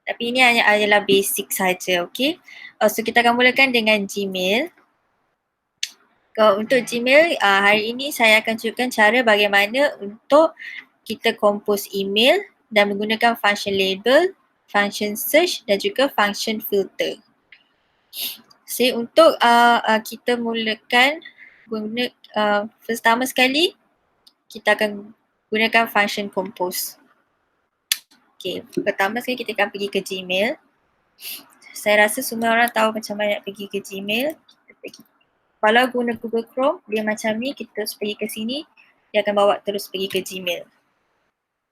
Tapi ini hanya adalah basic saja, okay? So kita akan mulakan dengan Gmail. Untuk Gmail, hari ini saya akan tunjukkan cara bagaimana untuk kita compose email dan menggunakan function label, function search dan juga function filter. So untuk kita mulakan pertama sekali kita akan gunakan function compose. Okay, pertama sekali kita akan pergi ke Gmail. Saya rasa semua orang tahu macam mana nak pergi ke Gmail. Kita pergi. Kalau guna Google Chrome, dia macam ni, kita terus pergi ke sini, dia akan bawa terus pergi ke Gmail.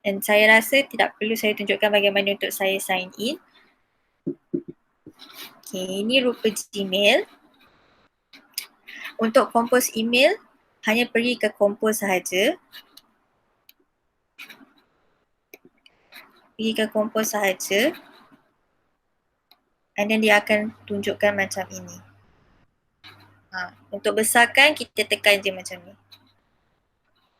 Dan saya rasa tidak perlu saya tunjukkan bagaimana untuk saya sign in. Okay, ini rupa Gmail. Untuk compose email, hanya pergi ke compose sahaja. Pergi ke compose sahaja. And then dia akan tunjukkan macam ini. Untuk besarkan, kita tekan je macam ni.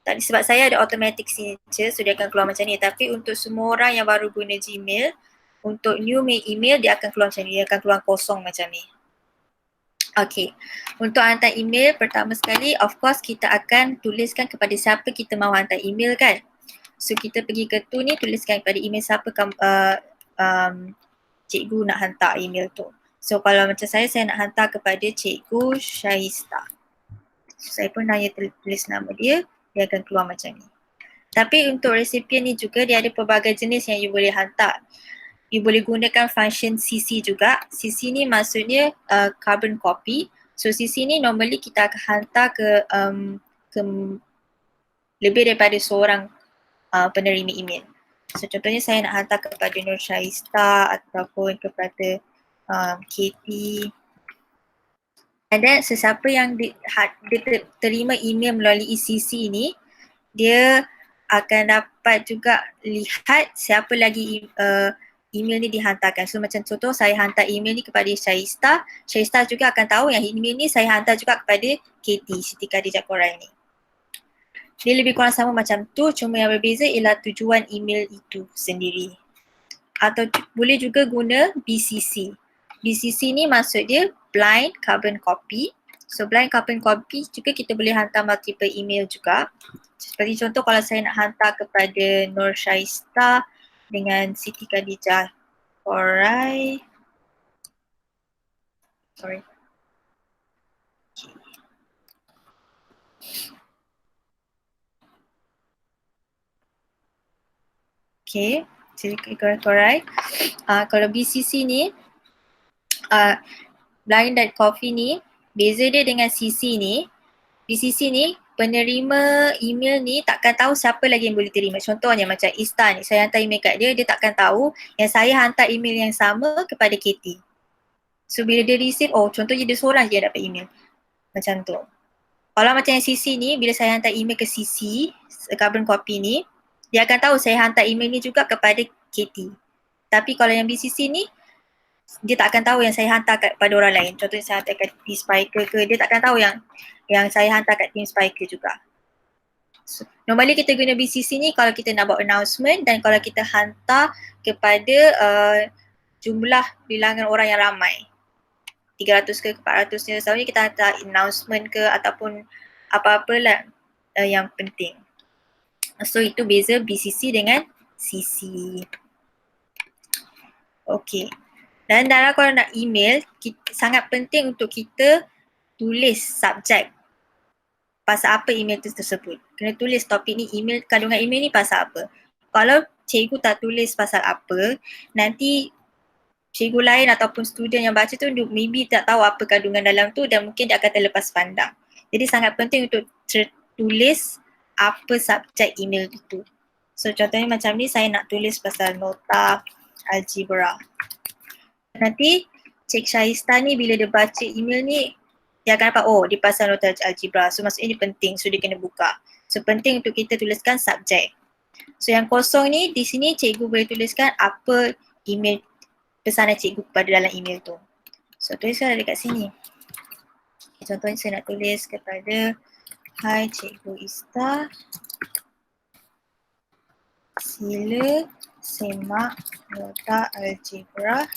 Tadi sebab saya ada automatic signature, so dia akan keluar macam ni. Tapi untuk semua orang yang baru guna Gmail, untuk new email, dia akan keluar macam ni. Dia akan keluar kosong macam ni. Okay, untuk hantar email, pertama sekali, of course kita akan tuliskan kepada siapa kita mahu hantar email kan. So kita pergi ke tu ni, tuliskan kepada email siapa cikgu nak hantar email tu. So kalau macam saya nak hantar kepada Cikgu Syaista. So, saya pun hanya tulis nama dia, dia akan keluar macam ni. Tapi untuk resipien ni juga dia ada pelbagai jenis yang you boleh hantar. You boleh gunakan function CC juga. CC ni maksudnya carbon copy. So CC ni normally kita akan hantar ke lebih daripada seorang penerima email. So contohnya saya nak hantar kepada Nur Syaista ataupun kepada Katie. And then sesiapa yang terima email melalui CC ni, dia akan dapat juga lihat siapa lagi email ni dihantarkan. So macam contoh saya hantar email ni kepada Syaista, Syaista juga akan tahu yang email ni saya hantar juga kepada Katie, Siti Khadijah Qoraini. Dia lebih kurang sama macam tu, cuma yang berbeza ialah tujuan email itu sendiri. Atau boleh juga guna BCC. BCC ni maksud dia blind carbon copy. So blind carbon copy juga kita boleh hantar multiple email juga. Seperti contoh kalau saya nak hantar kepada Nur Syaista dengan Siti Khadijah Qoraini. Okay, Siti Khadijah Qoraini. Kalau BCC ni, blind dan coffee ni, beza dia dengan CC ni, BCC ni penerima email ni takkan tahu siapa lagi yang boleh terima. Contohnya macam Ista ni, saya hantar email kat dia, dia takkan tahu yang saya hantar email yang sama kepada Katie. So bila dia receive, oh contohnya dia seorang je dapat email. Macam tu. Kalau macam yang CC ni, bila saya hantar email ke CC, carbon copy ni, dia akan tahu saya hantar email ni juga kepada Katie. Tapi kalau yang BCC ni, dia tak akan tahu yang saya hantar kepada orang lain. Contohnya saya hantar kat Team Spiker ke, dia takkan tahu yang saya hantar kat Team Spiker juga. So, normally kita guna BCC ni kalau kita nak buat announcement dan kalau kita hantar kepada jumlah bilangan orang yang ramai. 300 ke 400 ni, selalunya kita hantar announcement ke ataupun apa-apalah yang penting. So itu beza BCC dengan CC. Okay. Dan dalam kalau nak email, sangat penting untuk kita tulis subjek pasal apa email tu tersebut. Kena tulis topik ni, kandungan email ni pasal apa. Kalau cikgu tak tulis pasal apa, nanti cikgu lain ataupun student yang baca tu maybe tak tahu apa kandungan dalam tu dan mungkin dia akan terlepas pandang. Jadi sangat penting untuk tulis apa subjek email itu. So contohnya macam ni, saya nak tulis pasal nota algebra. Nanti Cik Syaista ni bila dia baca email ni, dia akan dapat, oh dia pasal nota algebra. So maksudnya dia penting, so dia kena buka. So penting untuk kita tuliskan subjek. So yang kosong ni, di sini cikgu boleh tuliskan apa email, pesanan cikgu kepada dalam email tu. So tuliskan dekat sini. Contohnya saya nak tulis kepada Hai Cikgu Ista, sila semak nota algebra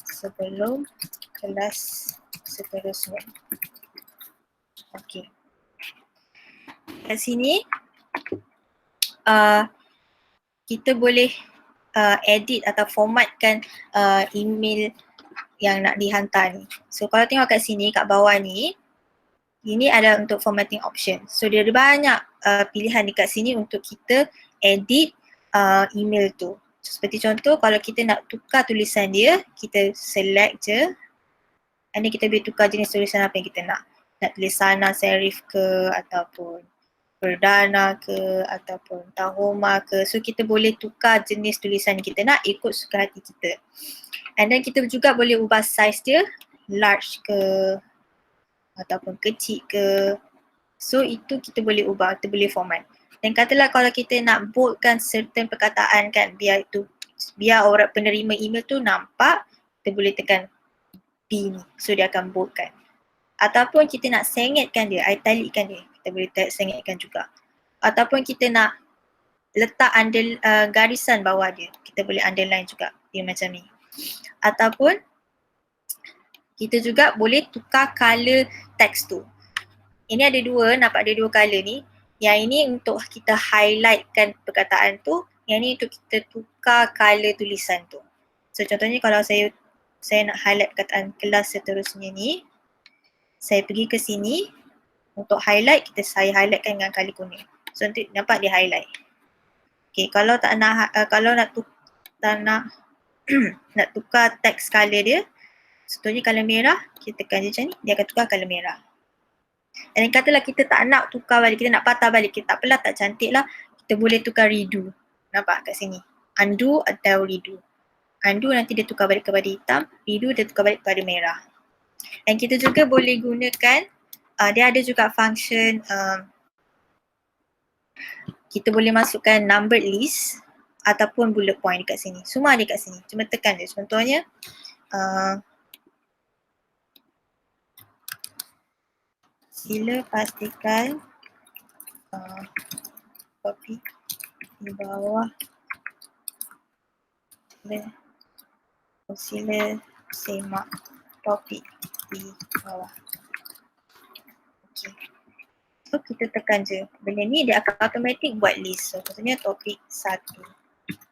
sebelum kelas seterusnya. Okey. Kat sini kita boleh edit atau formatkan email yang nak dihantar ni. So kalau tengok kat sini, kat bawah ni, ini adalah untuk formatting option. So dia ada banyak pilihan dekat sini untuk kita edit email tu. Seperti contoh kalau kita nak tukar tulisan dia, kita select je. And then kita boleh tukar jenis tulisan apa yang kita nak. Nak tulis sana serif ke ataupun perdana ke ataupun tahoma ke. So kita boleh tukar jenis tulisan yang kita nak ikut suka hati kita. And then kita juga boleh ubah size dia, large ke ataupun kecil ke. So itu kita boleh ubah, kita boleh format. Dan katalah kalau kita nak boldkan certain perkataan kan, biar orang penerima email tu nampak, kita boleh tekan B ni. So dia akan boldkan. Ataupun kita nak sengitkan dia, italickan dia, kita boleh sengitkan juga. Ataupun kita nak letak garisan bawah dia, kita boleh underline juga, dia macam ni. Ataupun kita juga boleh tukar colour teks tu. Ini ada dua, nampak ada dua colour ni. Yang ini untuk kita highlightkan perkataan tu, yang ini untuk kita tukar colour tulisan tu. So contohnya kalau saya nak highlight perkataan kelas seterusnya ni, saya pergi ke sini, untuk highlight saya highlightkan dengan colour kuning. So nanti nampak dia highlight. Okay, kalau tak nak nak tukar teks colour dia, contohnya colour merah, kita tekan je macam ni, dia akan tukar colour merah. Dan katalah kita tak nak tukar balik, kita nak patah balik, kita tak apalah, tak cantik lah, kita boleh tukar redo. Nampak kat sini, undo atau redo. Undo nanti dia tukar balik kepada hitam, redo dia tukar balik kepada merah. Dan kita juga boleh gunakan, dia ada juga function, kita boleh masukkan numbered list ataupun bullet point dekat sini. Semua ada kat sini, cuma tekan je. Contohnya, sila pastikan topik di bawah, sila semak topik di bawah. Okay. So kita tekan je, benda ni dia akan automatic buat list. So contohnya topik 1.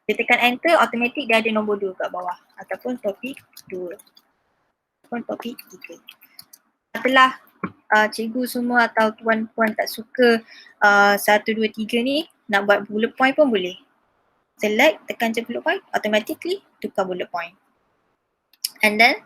Dia tekan enter, automatic dia ada nombor 2 kat bawah. Ataupun topik 2. Ataupun topik 3. Setelah cikgu semua atau tuan-puan tak suka 1, 2, 3 ni, nak buat bullet point pun boleh. Select, tekan je bullet point, automatically tukar bullet point. And then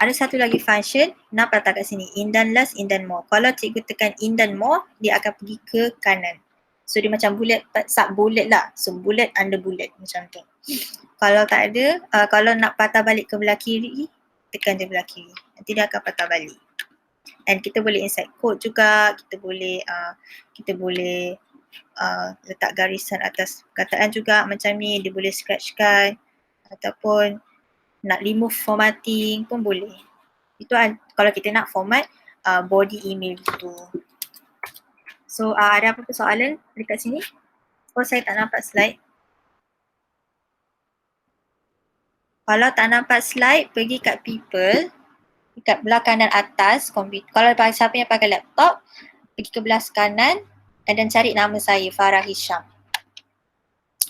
ada satu lagi function, nampak tak kat sini, indent less, indent more. Kalau cikgu tekan indent more, dia akan pergi ke kanan. So dia macam bullet, sub bullet lah. So bullet under bullet macam tu. Kalau tak ada, kalau nak patah balik ke belah kiri, tekan je belah kiri. Nanti dia akan patah balik. And kita boleh insert code juga, kita boleh letak garisan atas perkataan juga macam ni, dia boleh scratchkan ataupun nak remove formatting pun boleh. Itu kalau kita nak format body email tu. So ada apa-apa soalan dekat sini? Oh, saya tak nampak slide. Kalau tak nampak slide, pergi kat people, dekat belah kanan atas komputer. Kalau siapa yang pakai laptop, pergi ke belah kanan dan cari nama saya, Farah Hisham.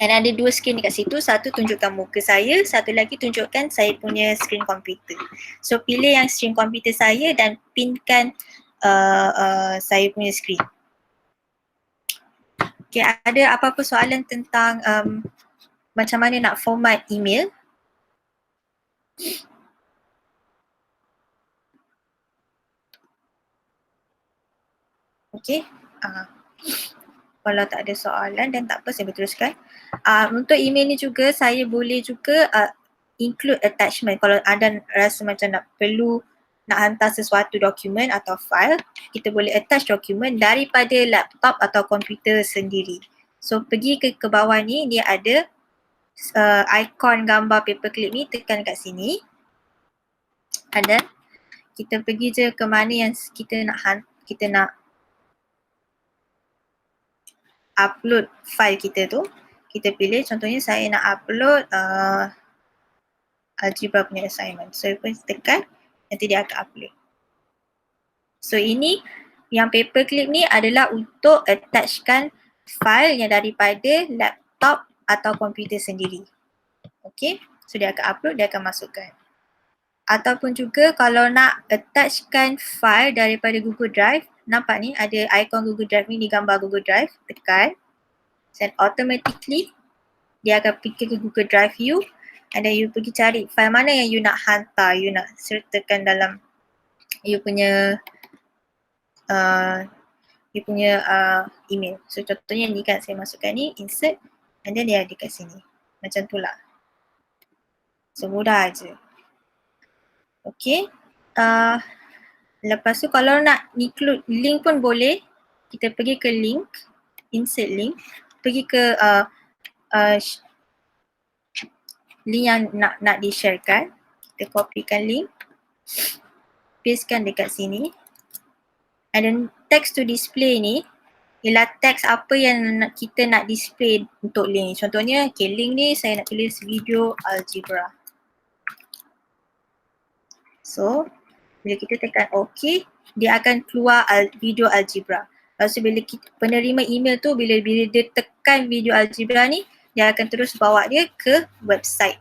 Dan ada 2 skrin dekat situ, satu tunjukkan muka saya, satu lagi tunjukkan saya punya skrin komputer. So pilih yang skrin komputer saya dan pinkan saya punya skrin. Okay, ada apa-apa soalan tentang macam mana nak format email? Okay, kalau tak ada soalan dan tak apa, saya berteruskan. Untuk email ni juga saya boleh juga include attachment. Kalau ada rasa macam nak hantar sesuatu dokumen atau file, kita boleh attach dokumen daripada laptop atau komputer sendiri. So pergi ke bawah ni, dia ada ikon gambar paperclip ni, tekan kat sini. Ada, kita pergi je ke mana yang kita nak upload file kita tu. kita pilih, contohnya saya nak upload algebra punya assignment. So pun tekan, nanti dia akan upload. So ini yang paperclip ni adalah untuk attachkan file yang daripada laptop atau komputer sendiri. Okay, so dia akan upload, dia akan masukkan. Ataupun juga kalau nak attachkan file daripada Google Drive, nampak ni ada ikon Google Drive ni, gambar Google Drive, tekan. Then automatically dia akan pergi ke Google Drive you, and then you pergi cari file mana yang you nak hantar, you nak sertakan dalam you punya email. So contohnya ni kan saya masukkan ni, insert, and then dia ada kat sini. Macam tu lah. So mudah aje. Okay. Lepas tu kalau nak include link pun boleh. Kita pergi ke link, insert link, pergi ke link yang nak di-sharekan. Kita copykan link, pastekan dekat sini. And then text to display ni ialah teks apa yang kita nak display untuk link. Contohnya, okay, link ni saya nak tulis video algebra. So, bila kita tekan OK, dia akan keluar video algebra. Lepas tu bila penerima email tu, bila dia tekan video algebra ni, dia akan terus bawa dia ke website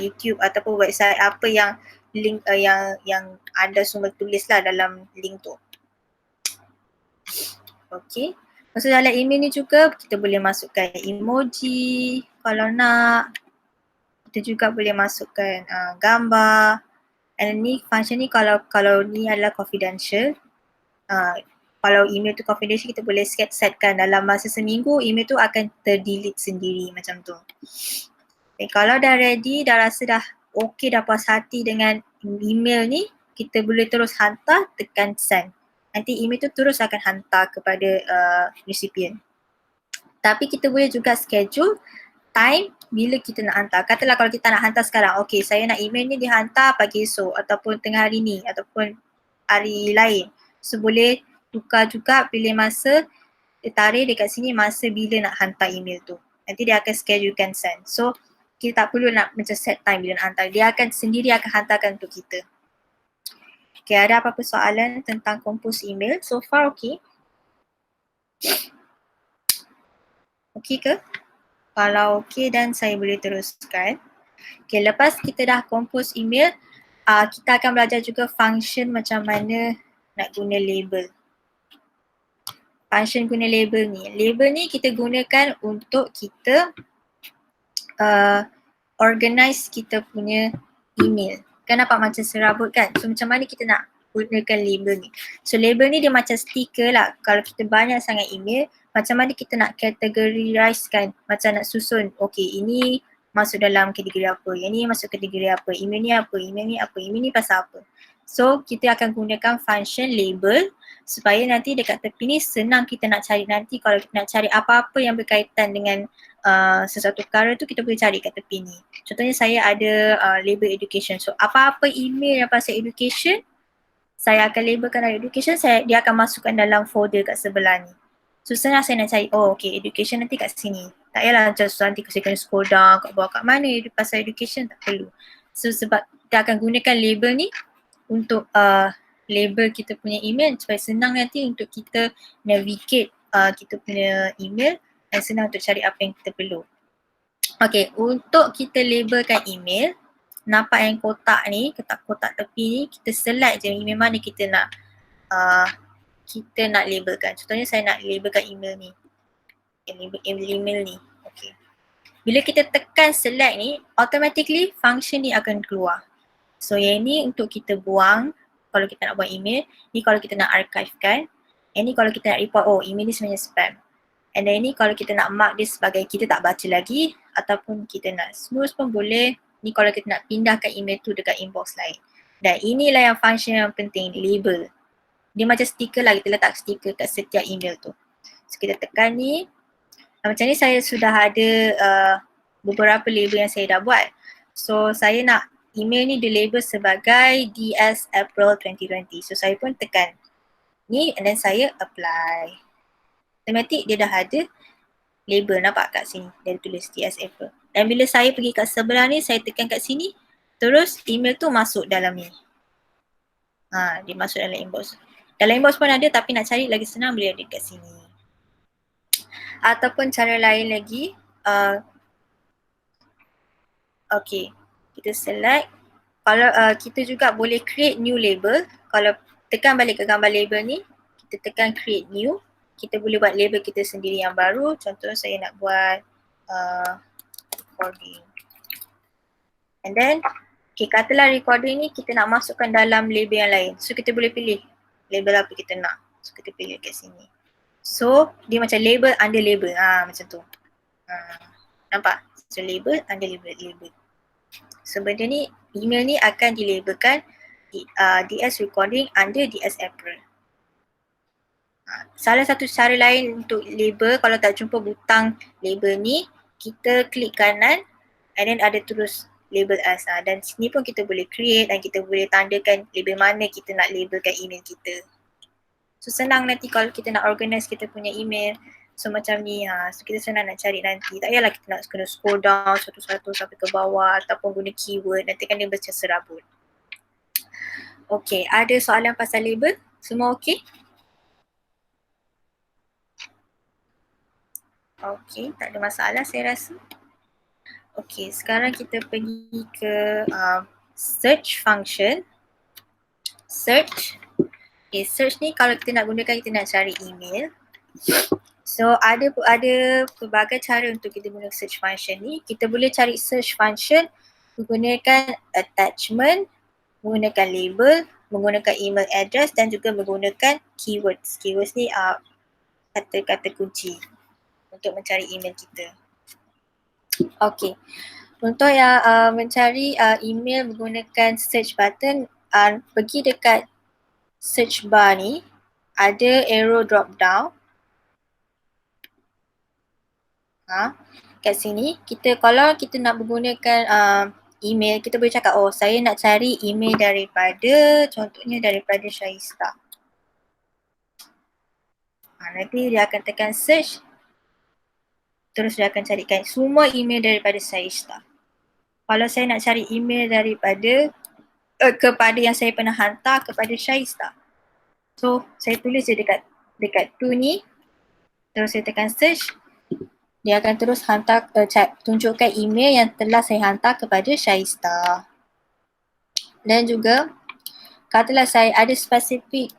YouTube ataupun website apa yang link yang anda semua tulis lah dalam link tu. Okay. Lepas tu dalam email ni juga kita boleh masukkan emoji kalau nak. Kita juga boleh masukkan gambar. And ni function ni kalau ni adalah confidential. Kalau email tu confidential, kita boleh setkan dalam masa seminggu email tu akan terdelete sendiri macam tu. Okay, kalau dah ready, dah rasa dah okay, dah puas hati dengan email ni, kita boleh terus hantar, tekan send. Nanti email tu terus akan hantar kepada recipient. Tapi kita boleh juga schedule time bila kita nak hantar. Katalah kalau kita nak hantar sekarang, okay, saya nak email ni dihantar pagi esok ataupun tengah hari ni ataupun hari lain. So boleh tukar juga, pilih masa, tarik dekat sini masa bila nak hantar email tu. Nanti dia akan schedulekan send. So kita tak perlu nak macam set time bila nak hantar. Dia akan sendiri akan hantarkan untuk kita. Okay, ada apa-apa soalan tentang compose email? So far okay? Okay ke? Kalau okay dan saya boleh teruskan. Okay, lepas kita dah compose email, kita akan belajar juga function macam mana nak guna label. Function guna label ni. Label ni kita gunakan untuk kita organize kita punya email. Kan nampak macam serabut kan? So macam mana kita nak gunakan label ni? So label ni dia macam stiker lah. Kalau kita banyak sangat email, macam mana kita nak categorize kan? Macam nak susun, okay ini masuk dalam kategori apa, yang ni masuk kategori apa, email ni apa, email ni apa, email ni pasal apa. So kita akan gunakan function label supaya nanti dekat tepi ni senang kita nak cari nanti kalau kita nak cari apa-apa yang berkaitan dengan sesuatu perkara tu, kita boleh cari kat tepi ni. Contohnya saya ada label education. So apa-apa email yang pasal education, saya akan labelkan dalam education, dia akan masukkan dalam folder kat sebelah ni. So senang saya nak cari, oh okay, education nanti kat sini. Tak payahlah macam nanti saya kena scroll down kat bawah kat mana pasal education, tak perlu. So sebab kita akan gunakan label ni untuk label kita punya email supaya senang nanti untuk kita navigate kita punya email dan senang untuk cari apa yang kita perlu. Okay, untuk kita labelkan email, nampak yang kotak ni, kotak tepi ni, kita select je email mana kita nak labelkan. Contohnya saya nak labelkan email ni. Email ni. Okay. Bila kita tekan select ni, automatically function ni akan keluar. So yang ni untuk kita buang kalau kita nak buang email, ni kalau kita nak archivekan, yang ni kalau kita nak report, oh email ni sebenarnya spam. And then ni kalau kita nak mark dia sebagai kita tak baca lagi ataupun kita nak snooze pun boleh. Ni kalau kita nak pindahkan email tu dekat inbox lain. Dan inilah yang function yang penting, label. Dia macam stiker lah, kita letak stiker kat setiap email tu. So kita tekan ni. Macam ni saya sudah ada beberapa label yang saya dah buat. So saya nak email ni dilabel sebagai DS April 2020. So saya pun tekan ni and then saya apply. Automatic dia dah ada label, nampak kat sini dia tulis DS Apple. Dan bila saya pergi kat sebelah ni, saya tekan kat sini, terus email tu masuk dalam ni. Dia masuk dalam inbox. Dalam inbox pun ada, tapi nak cari lagi senang boleh ada kat sini. Ataupun cara lain lagi, okay, kita select. Kalau kita juga boleh create new label. Kalau tekan balik ke gambar label ni, kita tekan create new. Kita boleh buat label kita sendiri yang baru. Contoh saya nak buat recording. And then, okay, katalah recording ni kita nak masukkan dalam label yang lain. So kita boleh pilih label apa kita nak. So kita pilih kat sini. So dia macam label under label. Macam tu. Nampak? So label under label. So benda ni, email ni akan dilabelkan DS recording under DS April. Salah satu cara lain untuk label, kalau tak jumpa butang label ni, kita klik kanan and then ada terus label as. Dan sini pun kita boleh create dan kita boleh tandakan label mana kita nak labelkan email kita. So senang nanti kalau kita nak organize kita punya email. So macam ni, so kita senang nak cari nanti. Tak payahlah kita nak kena scroll down satu-satu sampai ke bawah ataupun guna keyword. Nanti kan dia macam serabut. Okay, ada soalan pasal label? Semua okay? Okay, tak ada masalah saya rasa. Okay, sekarang kita pergi ke search function. Search. Okay, search ni kalau kita nak gunakan, kita nak cari email. So ada pelbagai cara untuk kita guna search function ni. Kita boleh cari search function menggunakan attachment, menggunakan label, menggunakan email address dan juga menggunakan keywords. Keywords ni kata-kata kunci untuk mencari email kita. Okay, untuk yang mencari email menggunakan search button, pergi dekat search bar ni, ada arrow drop down. Kat sini, kalau kita nak menggunakan email, kita boleh cakap, oh saya nak cari email daripada, contohnya daripada Syaista. Nanti dia akan tekan search, terus dia akan carikan semua email daripada Syaista. Kalau saya nak cari email daripada kepada yang saya pernah hantar kepada Syaista, so saya tulis je dekat tu ni, terus saya tekan search, dia akan terus hantar tunjukkan email yang telah saya hantar kepada Syaista. Dan juga katalah saya ada spesifik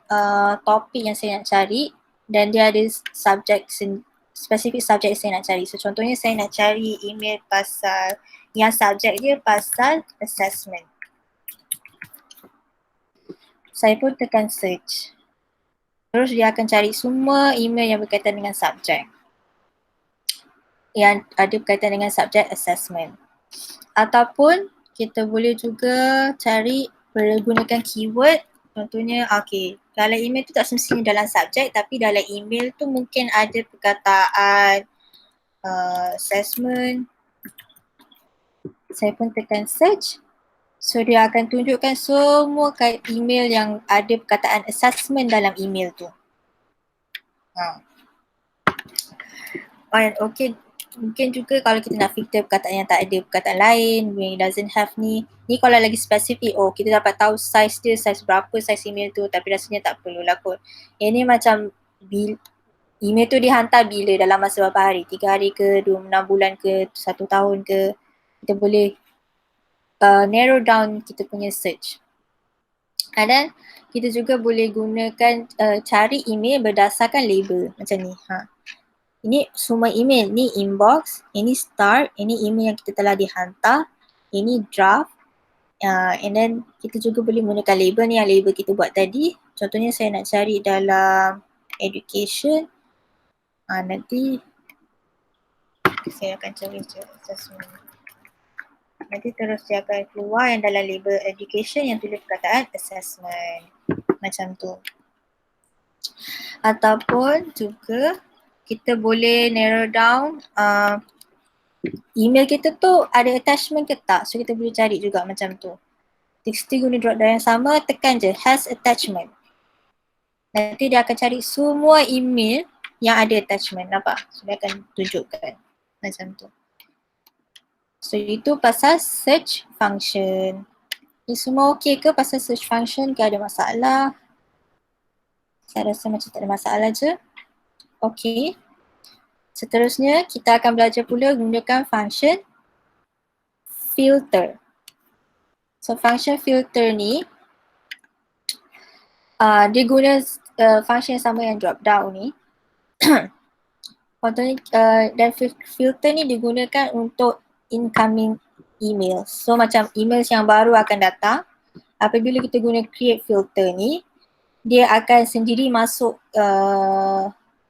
topik yang saya nak cari dan dia ada spesifik subjek yang saya nak cari. So contohnya saya nak cari email pasal yang subjek dia pasal assessment. Saya pun tekan search. Terus dia akan cari semua email yang berkaitan dengan subjek. Yang ada berkaitan dengan subjek assessment. Ataupun kita boleh juga cari menggunakan keyword. Contohnya, okay, kalau email tu tak semestinya dalam subjek, tapi dalam email tu mungkin ada perkataan assessment. Saya pun tekan search. So dia akan tunjukkan semua email yang ada perkataan assessment dalam email tu. Okay. Mungkin juga kalau kita nak filter perkataan yang tak ada perkataan lain, yang doesn't have ni kalau lagi spesifik, kita dapat tahu size dia, size berapa size email tu, tapi rasanya tak perlulah kot. Ini macam email tu dihantar bila, dalam masa berapa hari, 3 hari ke, 6 bulan ke, 1 tahun ke, kita boleh narrow down kita punya search. Dan kita juga boleh gunakan cari email berdasarkan label macam ni. Ini semua email, ni inbox, ini start, ini email yang kita telah dihantar, ini draft, and then kita juga boleh menggunakan label ni yang label kita buat tadi. Contohnya saya nak cari dalam education, nanti saya akan cari assessment. Nanti terus dia akan keluar yang dalam label education yang tulis perkataan assessment. Macam tu. Ataupun juga kita boleh narrow down email kita tu ada attachment ke tak. So kita boleh cari juga macam tu. Still guna drop down yang sama, tekan je has attachment. Nanti dia akan cari semua email yang ada attachment, nampak? So dia akan tunjukkan macam tu. So itu pasal search function. Ini semua okey ke pasal search function ke ada masalah? Saya rasa macam tak ada masalah je. Okey. Seterusnya kita akan belajar pula gunakan function filter. So function filter ni dia guna function yang sama yang drop down ni. Contohnya dan filter ni digunakan untuk incoming email. So macam email yang baru akan datang, apabila kita guna create filter ni, dia akan sendiri masuk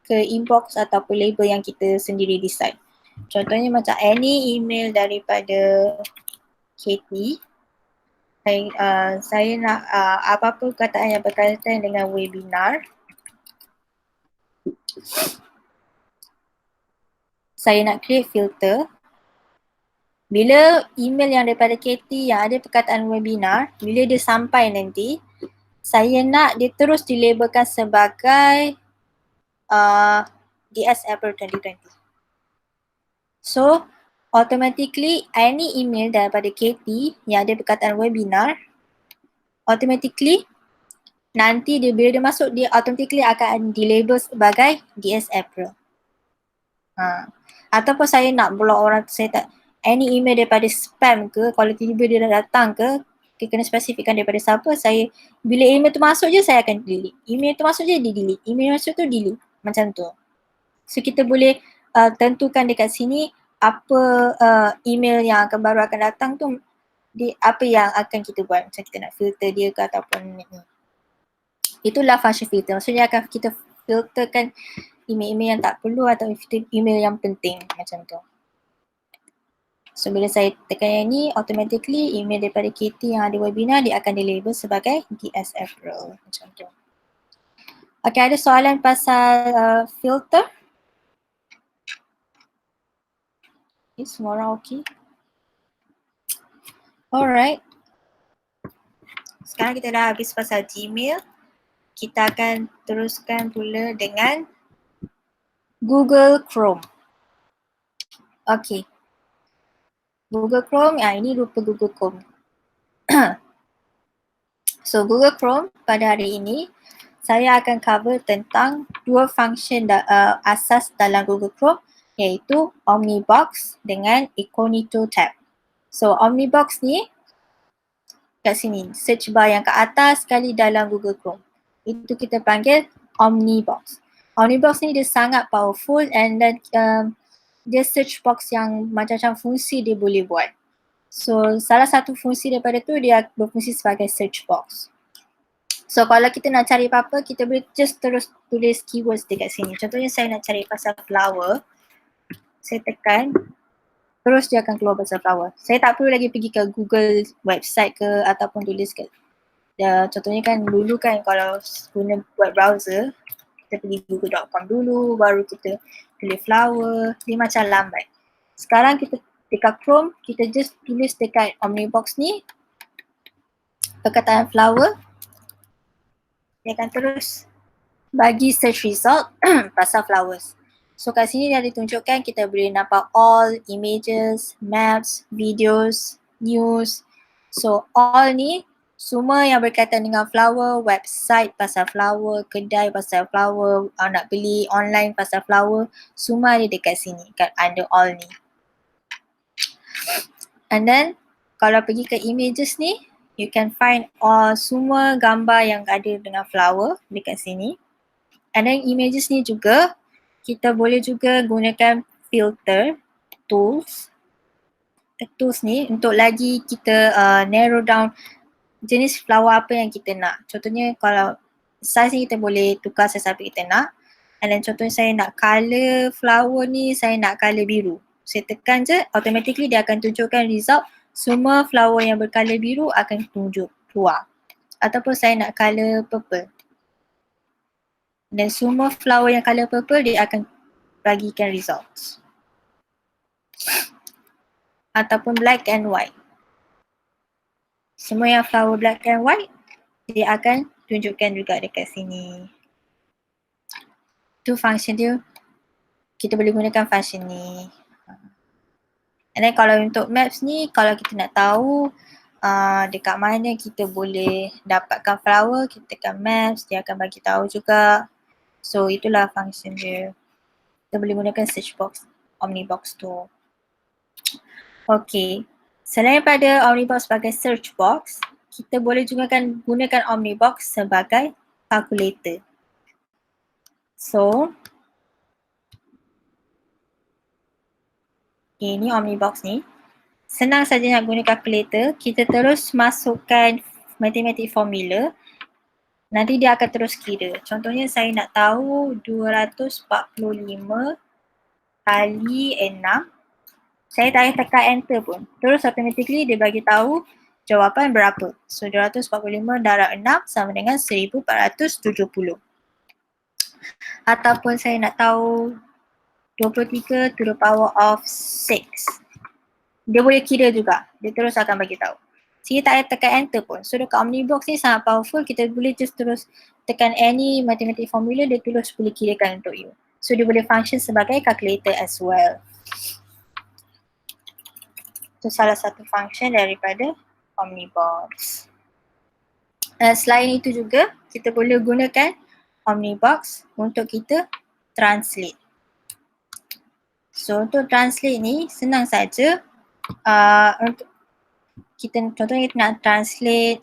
ke inbox ataupun label yang kita sendiri decide. Contohnya macam any email daripada Katie, saya nak apa-apa perkataan yang berkaitan dengan webinar, saya nak create filter. Bila email yang daripada Katie yang ada perkataan webinar, bila dia sampai nanti, saya nak dia terus dilabelkan sebagai DS April 2020. So, automatically any email daripada Katie yang ada perkataan webinar, automatically nanti dia bila dia masuk, dia automatically akan dilabel sebagai DS April. Ataupun saya nak block orang, saya tak any email daripada spam ke, kalau tiba-tiba dia dah datang ke, kita kena spesifikkan daripada siapa. Saya bila email tu masuk je saya akan delete. Email tu masuk je dia delete. Email masuk tu delete. Macam tu. So kita boleh tentukan dekat sini apa email yang baru akan datang tu apa yang akan kita buat. Macam kita nak filter dia ke ataupun ni. Itulah function filter. Maksudnya akan kita filterkan email-email yang tak perlu atau email yang penting macam tu. So bila saya tekan yang ni, automatically email daripada Katie yang ada webinar dia akan dilabel sebagai DS April macam tu. Okay, ada soalan pasal filter? Okay, semua orang okay? Alright. Sekarang kita dah habis pasal Gmail. Kita akan teruskan pula dengan Google Chrome. Okay. Google Chrome, ini rupa Google Chrome. So Google Chrome pada hari ini, saya akan cover tentang dua function asas dalam Google Chrome, iaitu Omnibox dengan Incognito tab. So Omnibox ni kat sini, search bar yang ke atas sekali dalam Google Chrome. Itu kita panggil Omnibox. Omnibox ni dia sangat powerful and then dia search box yang macam-macam fungsi dia boleh buat. So salah satu fungsi daripada tu dia berfungsi sebagai search box. So kalau kita nak cari apa-apa, kita boleh just terus tulis keywords dekat sini. Contohnya saya nak cari pasal flower. Saya tekan, terus dia akan keluar pasal flower. Saya tak perlu lagi pergi ke Google website ke ataupun tulis ke. Contohnya kan dulu kan kalau guna web browser, kita pergi google.com dulu, baru kita pilih flower, dia macam lambat. Sekarang kita dekat Chrome, kita just tulis dekat Omnibox ni perkataan flower, dia akan terus bagi search result pasal flowers. So kat sini dia ditunjukkan kita boleh nampak all images, maps, videos, news. So all ni semua yang berkaitan dengan flower, website pasal flower, kedai pasal flower, nak beli online pasal flower, semua ada dekat sini kat under all ni. And then kalau pergi ke images ni, you can find all semua gambar yang ada dengan flower dekat sini. And then images ni juga kita boleh juga gunakan filter tools. Tools ni untuk lagi kita narrow down jenis flower apa yang kita nak. Contohnya kalau size ni kita boleh tukar size apa kita nak. And then contohnya saya nak colour flower ni, saya nak colour biru. Saya tekan je, automatically dia akan tunjukkan result. Semua flower yang bercolour biru akan tunjuk keluar. Ataupun saya nak colour purple. Dan semua flower yang colour purple dia akan bagikan results. Ataupun black and white. Semua yang flower black and white dia akan tunjukkan juga dekat sini. Tu function dia, kita boleh gunakan function ni. And then kalau untuk maps ni, kalau kita nak tahu dekat mana kita boleh dapatkan flower, kita tekan maps, dia akan bagi tahu juga. So itulah function dia. Kita boleh gunakan search box, Omnibox tu. Okay, selain pada Omnibox sebagai search box, kita boleh juga gunakan Omnibox sebagai calculator. So, ini Omnibox ni. Senang saja nak guna calculator, kita terus masukkan matematik formula, nanti dia akan terus kira. Contohnya saya nak tahu 245 kali 6, saya tak payah tekan enter pun. Terus automatically dia bagi tahu jawapan berapa. So 245 darab 6 sama dengan 1470. Ataupun saya nak tahu 23 to the power of 6. Dia boleh kira juga. Dia terus akan bagi tahu. Saya tak payah tekan enter pun. So dekat Omnibox ni sangat powerful. Kita boleh just terus tekan any mathematic formula, dia terus boleh kirakan untuk you. So dia boleh function sebagai calculator as well. Itu salah satu function daripada Omnibox. Selain itu juga, kita boleh gunakan Omnibox untuk kita translate. So untuk translate ni senang saja. Untuk contohnya kita nak translate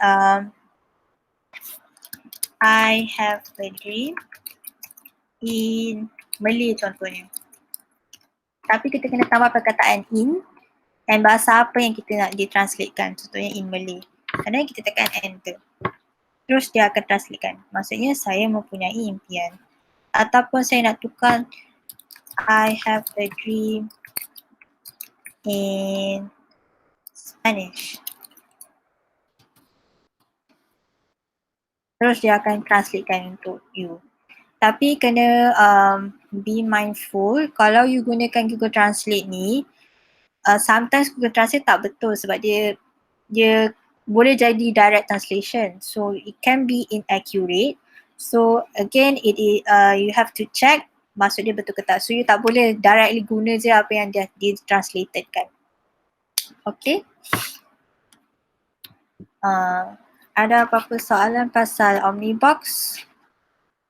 I have a dream in Malay contohnya. Tapi kita kena tambah perkataan in dan bahasa apa yang kita nak ditranslatekan, contohnya in Malay. Dan kita tekan enter. Terus dia akan translatekan. Maksudnya saya mempunyai impian. Ataupun saya nak tukar I have a dream in Spanish. Terus dia akan translatekan untuk you. Tapi kena be mindful, kalau you gunakan Google Translate ni, sometimes Google Translate tak betul sebab dia boleh jadi direct translation. So it can be inaccurate. So again, you have to check maksud dia betul ke tak. So you tak boleh directly guna je apa yang dia translated kan. Okay. Ada apa-apa soalan pasal Omnibox?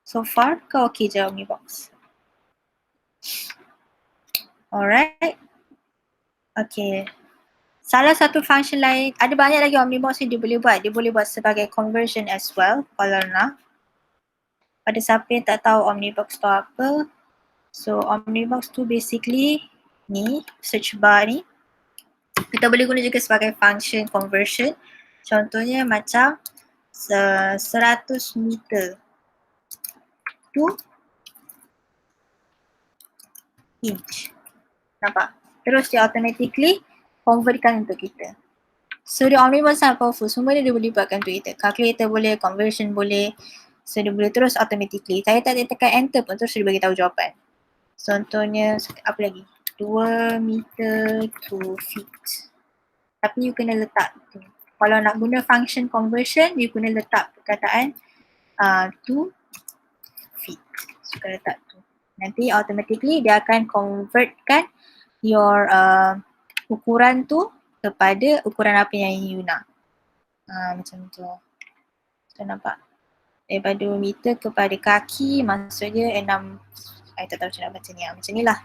So far ke okay je Omnibox? Alright. Okay. Salah satu function lain, ada banyak lagi Omnibox ni dia boleh buat. Dia boleh buat sebagai conversion as well kalau nak. Pada siapa yang tak tahu Omnibox tu apa. So Omnibox tu basically ni, search bar ni. Kita boleh guna juga sebagai function conversion. Contohnya macam 100 meter to inch. Nampak? Terus dia automatically convertkan untuk kita. So the Omnibox sangat powerful. Semua dia boleh buatkan untuk kita. Calculator boleh, conversion boleh. So dia boleh terus automatically. Saya tak tekan enter pun terus dia bagi tahu jawapan. Contohnya apa lagi? 2 meter to feet. Tapi you kena letak tu. Kalau nak guna function conversion, you kena letak perkataan to feet. So kena letak tu. Nanti automatically dia akan convertkan your ukuran tu kepada ukuran apa yang you nak. Macam tu. So nampak? Daripada 2 meter kepada kaki, maksudnya 6, saya tak tahu macam nak baca ni. Macam ni lah.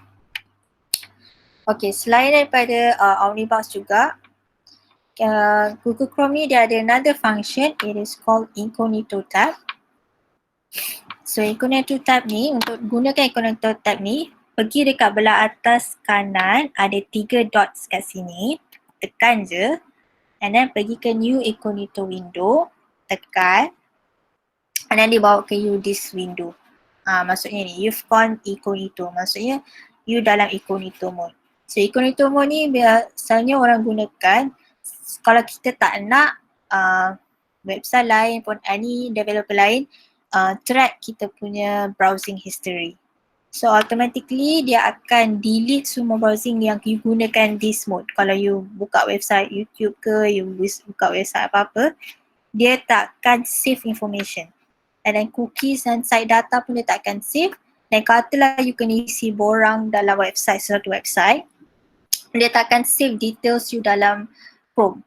Okay, selain daripada Omnibox juga, Google Chrome ni dia ada another function, it is called Incognito tab. So Incognito tab ni, untuk gunakan Incognito tab ni, pergi dekat belah atas kanan, ada 3 dots kat sini, tekan je, and then pergi ke new Incognito window, tekan, and then dia bawa ke you this window. Maksudnya ni, you've gone Incognito, maksudnya you dalam Incognito mode. So Incognito mode ni biasanya orang gunakan kalau kita tak nak website lain pun any developer lain track kita punya browsing history. So automatically dia akan delete semua browsing yang you gunakan this mode. Kalau you buka website YouTube ke, you buka website apa-apa, dia takkan save information. And then cookies dan site data pun dia takkan save. Dan katalah you kena isi borang dalam website, sesuatu website, dia takkan save details you dalam Chrome.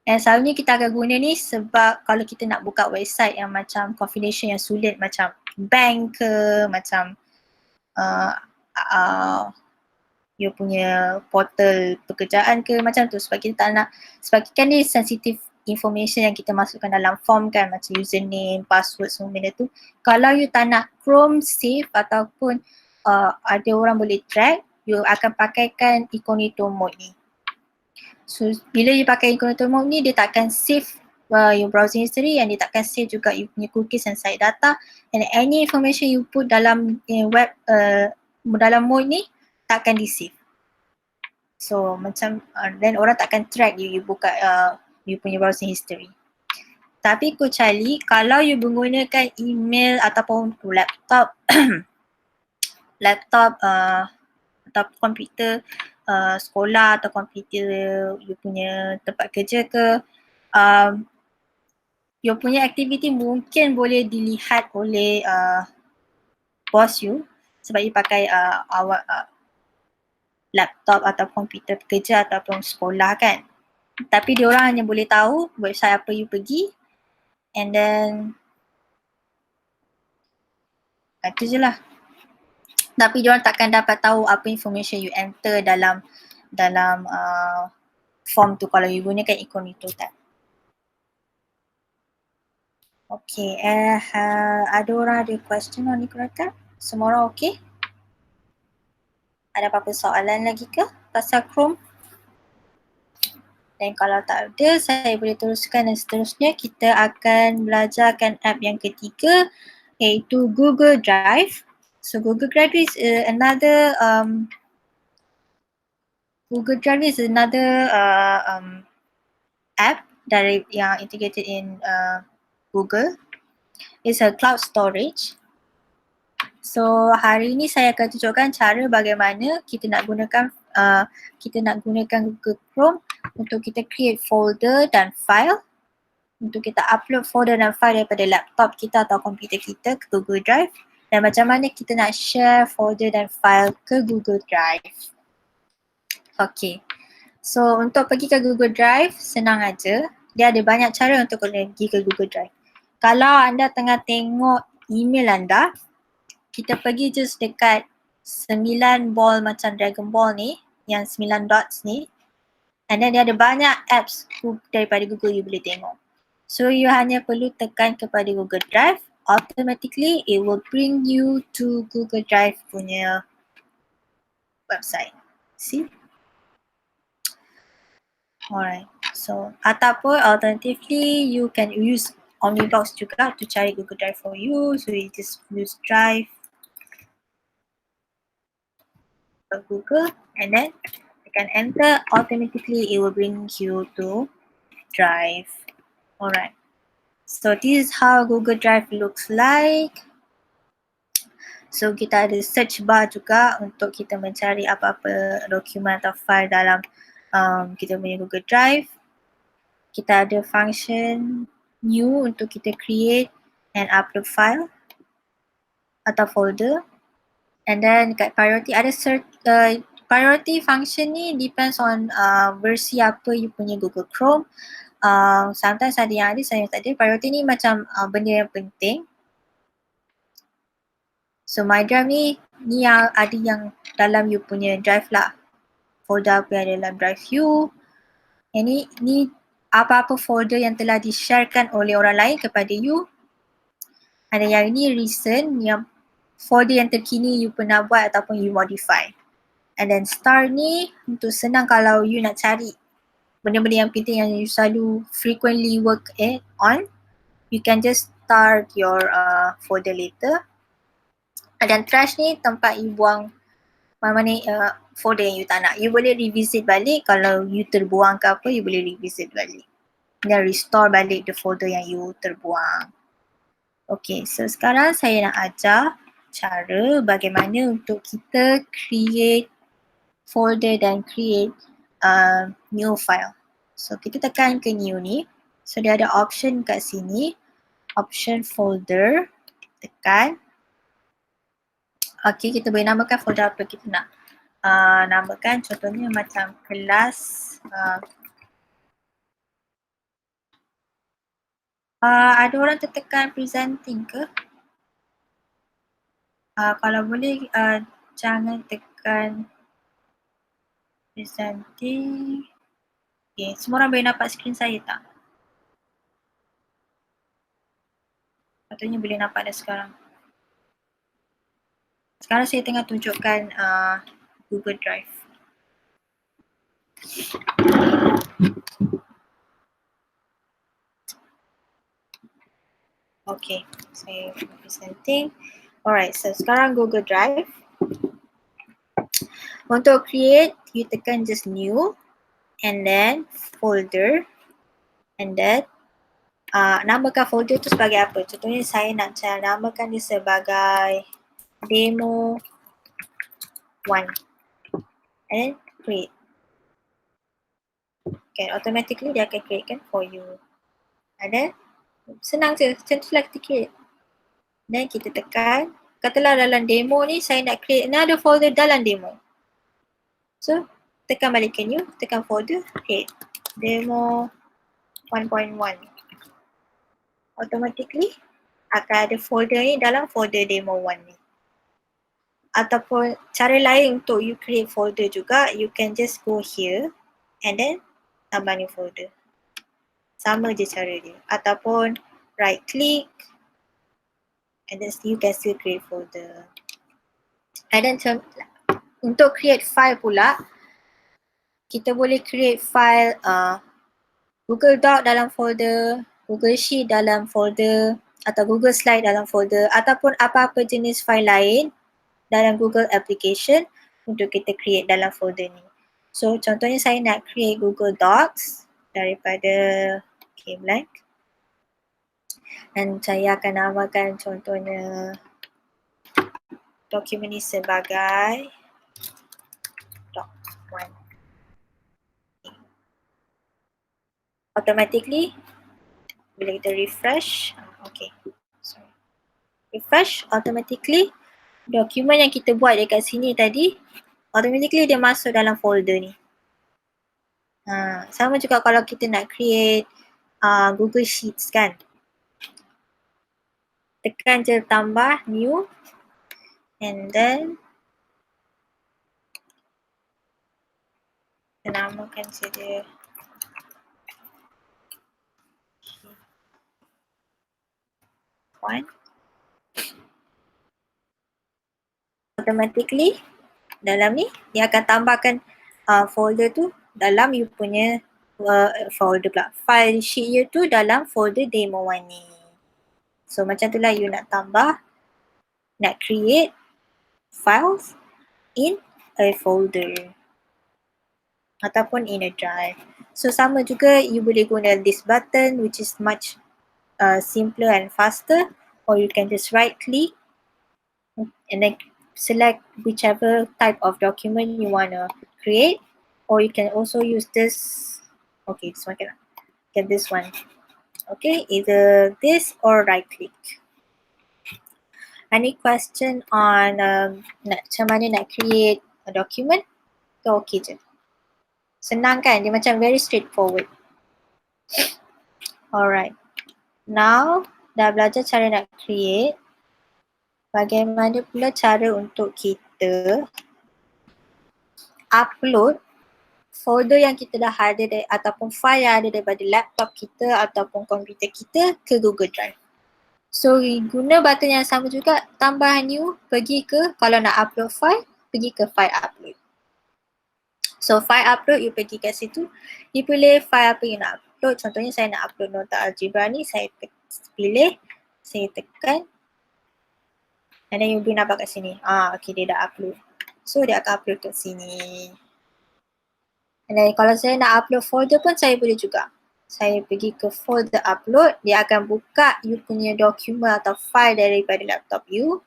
Dan selalunya kita akan guna ni sebab kalau kita nak buka website yang macam confidential yang sulit macam bank ke, macam you punya portal pekerjaan ke, macam tu, sebab kita tak nak, sebab kan ni sensitive information yang kita masukkan dalam form kan, macam username, password, semua benda tu. Kalau you tak nak Chrome save ataupun ada orang boleh track, you akan pakaikan incognito mode ni. So bila you pakai incognito mode ni, dia takkan save your browsing history, and dia takkan save juga you punya cookies and site data, and any information you put dalam web dalam mode ni takkan di save. So macam then orang takkan track you buka you punya browsing history. Tapi kecuali kalau you menggunakan email ataupun laptop laptop atau komputer sekolah atau komputer you punya tempat kerja ke, you punya aktiviti mungkin boleh dilihat oleh bos you sebab you pakai laptop atau komputer kerja ataupun sekolah kan. Tapi diorang hanya boleh tahu website apa you pergi, and then itu je lah. Tapi diorang takkan dapat tahu apa information you enter dalam form tu kalau you gunakan incognito tab. Okay, ada orang ada question on incognito tab? Semua orang okay? Ada apa-apa soalan lagi ke pasal Chrome? Dan kalau tak ada, saya boleh teruskan, dan seterusnya kita akan belajarkan app yang ketiga, iaitu Google Drive. So Google Drive is another app dari yang integrated in Google. It's a cloud storage. So hari ini saya akan tunjukkan cara bagaimana kita nak gunakan Google Chrome untuk kita create folder dan file, untuk kita upload folder dan file daripada laptop kita atau komputer kita ke Google Drive, dan macam mana kita nak share folder dan file ke Google Drive. Okay, so untuk pergi ke Google Drive senang aja. Dia ada banyak cara untuk pergi ke Google Drive. Kalau anda tengah tengok email anda, kita pergi just dekat 9 ball macam Dragon Ball ni, yang 9 dots ni, and then dia ada banyak apps daripada Google you boleh tengok. So you hanya perlu tekan kepada Google Drive, automatically it will bring you to Google Drive punya website. See? Alright, so ataupun alternatively you can use Omnibox juga to cari Google Drive for you. So you just use Drive Google, and then you can enter, automatically it will bring you to Drive. Alright, so this is how Google Drive looks like. So kita ada search bar juga untuk kita mencari apa-apa dokumen atau file dalam kita punya Google Drive. Kita ada function new untuk kita create and upload file atau folder. And then dekat priority ada priority function ni depends on versi apa you punya Google Chrome. Sometimes ada yang ada, sometimes tak ada. Priority ni macam benda yang penting. So my drive ni yang ada yang dalam you punya drive lah. Folder apa yang ada dalam drive you. Yang ni apa-apa folder yang telah di-sharekan oleh orang lain kepada you. Ada yang ini recent, yang folder yang terkini you pernah buat ataupun you modify. And then star ni untuk senang kalau you nak cari benda-benda yang penting yang you selalu frequently work on, you can just start your folder later. And then trash ni tempat you buang mana-mana folder yang you tak nak. You boleh revisit balik kalau you terbuang ke apa, you boleh revisit balik. Dan restore balik the folder yang you terbuang. Okay, so sekarang saya nak ajar cara bagaimana untuk kita create folder dan create new file. So kita tekan ke new ni. So dia ada option kat sini. Option folder. Tekan. Okay, kita boleh namakan folder apa kita nak. Namakan contohnya macam kelas ada orang tertekan presenting ke? Kalau boleh jangan tekan presenting. Okay, semua orang boleh nampak skrin saya tak? Katanya boleh nampak dah sekarang. Sekarang saya tengah tunjukkan Google Drive. Okay, saya presenting. Alright, so sekarang Google Drive. Untuk create, you tekan just new and then folder and then namakan folder tu sebagai apa? Contohnya saya nak namakan dia sebagai demo 1 and then create. Okay, automatically dia akan createkan for you. Ada? Senang je, macam tu lah kita create. Dan kita tekan, katalah dalam demo ni saya nak create another folder dalam demo. So, tekan balik ke new, tekan folder, create demo 1.1. Automatically akan ada folder ni dalam folder demo 1 ni. Ataupun cara lain untuk you create folder juga, you can just go here and then tambah new folder. Sama je cara dia. Ataupun right click and then you can still create folder. And then untuk create file pula, kita boleh create file Google Doc dalam folder, Google Sheet dalam folder atau Google Slide dalam folder ataupun apa-apa jenis file lain dalam Google Application untuk kita create dalam folder ni. So contohnya saya nak create Google Docs daripada blank dan saya akan namakan contohnya dokumen ni sebagai doc 1. Automatically bila kita refresh, refresh automatically dokumen yang kita buat dekat sini tadi automatically dia masuk dalam folder ni. Sama juga kalau kita nak create Google Sheets kan. Tekan je tambah new and then kita namakan saja one. Automatically dalam ni dia akan tambahkan folder tu dalam you punya folder pula. File sheet you tu dalam folder demo 1 ni. So macam tu lah you nak tambah, nak create files in a folder ataupun in a drive. So sama juga you boleh guna this button which is much simpler and faster, or you can just right click and then select whichever type of document you want to create, or you can also use this. Okay, this one cannot. Get this one. Okay, either this or right click. Any question on macam mana nak create a document? So okay je. Senang kan? Dia macam very straightforward. Alright. Now, dah belajar cara nak create. Bagaimana pula cara untuk kita upload folder yang kita dah ada ataupun file yang ada daripada laptop kita ataupun komputer kita ke Google Drive. So guna button yang sama juga, tambah new, pergi ke, kalau nak upload file, pergi ke file upload. So file upload, you pergi kat situ, you pilih file apa you nak upload. Contohnya saya nak upload nota algebra ni, saya pilih, saya tekan and then you boleh nampak kat sini. Okay, dia dah upload. So dia akan upload kat sini. And then kalau saya nak upload folder pun saya boleh juga. Saya pergi ke folder upload, dia akan buka you punya dokumen atau file daripada laptop you.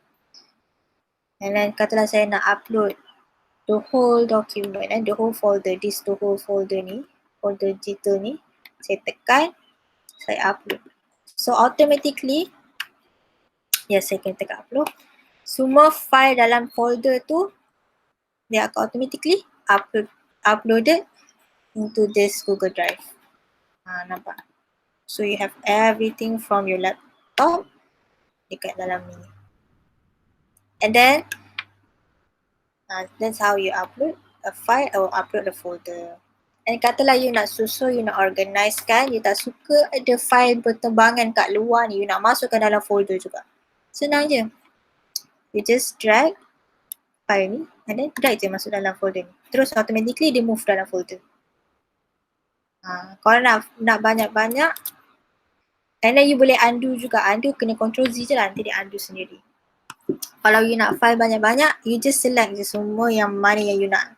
And then katalah saya nak upload the whole document and the whole folder, the whole folder ni, folder digital ni, saya tekan, saya upload. So automatically, yes, saya kena tekan upload. semua file dalam folder tu dia akan automatically uploaded into this Google Drive. Nampak? So you have everything from your laptop dekat dalam ni. And then that's how you upload a file or upload a folder. And katalah you nak susun, you nak organize kan, you tak suka ada file berterbangan kat luar ni, you nak masukkan dalam folder juga. Senang je. You just drag file ni and then drag je masuk dalam folder ni. Terus automatically dia move dalam folder. Kalau nak banyak-banyak, and then you boleh undo juga. Undo kena Ctrl Z je lah, nanti dia undo sendiri. Kalau you nak file banyak-banyak, you just select je semua yang mana yang you nak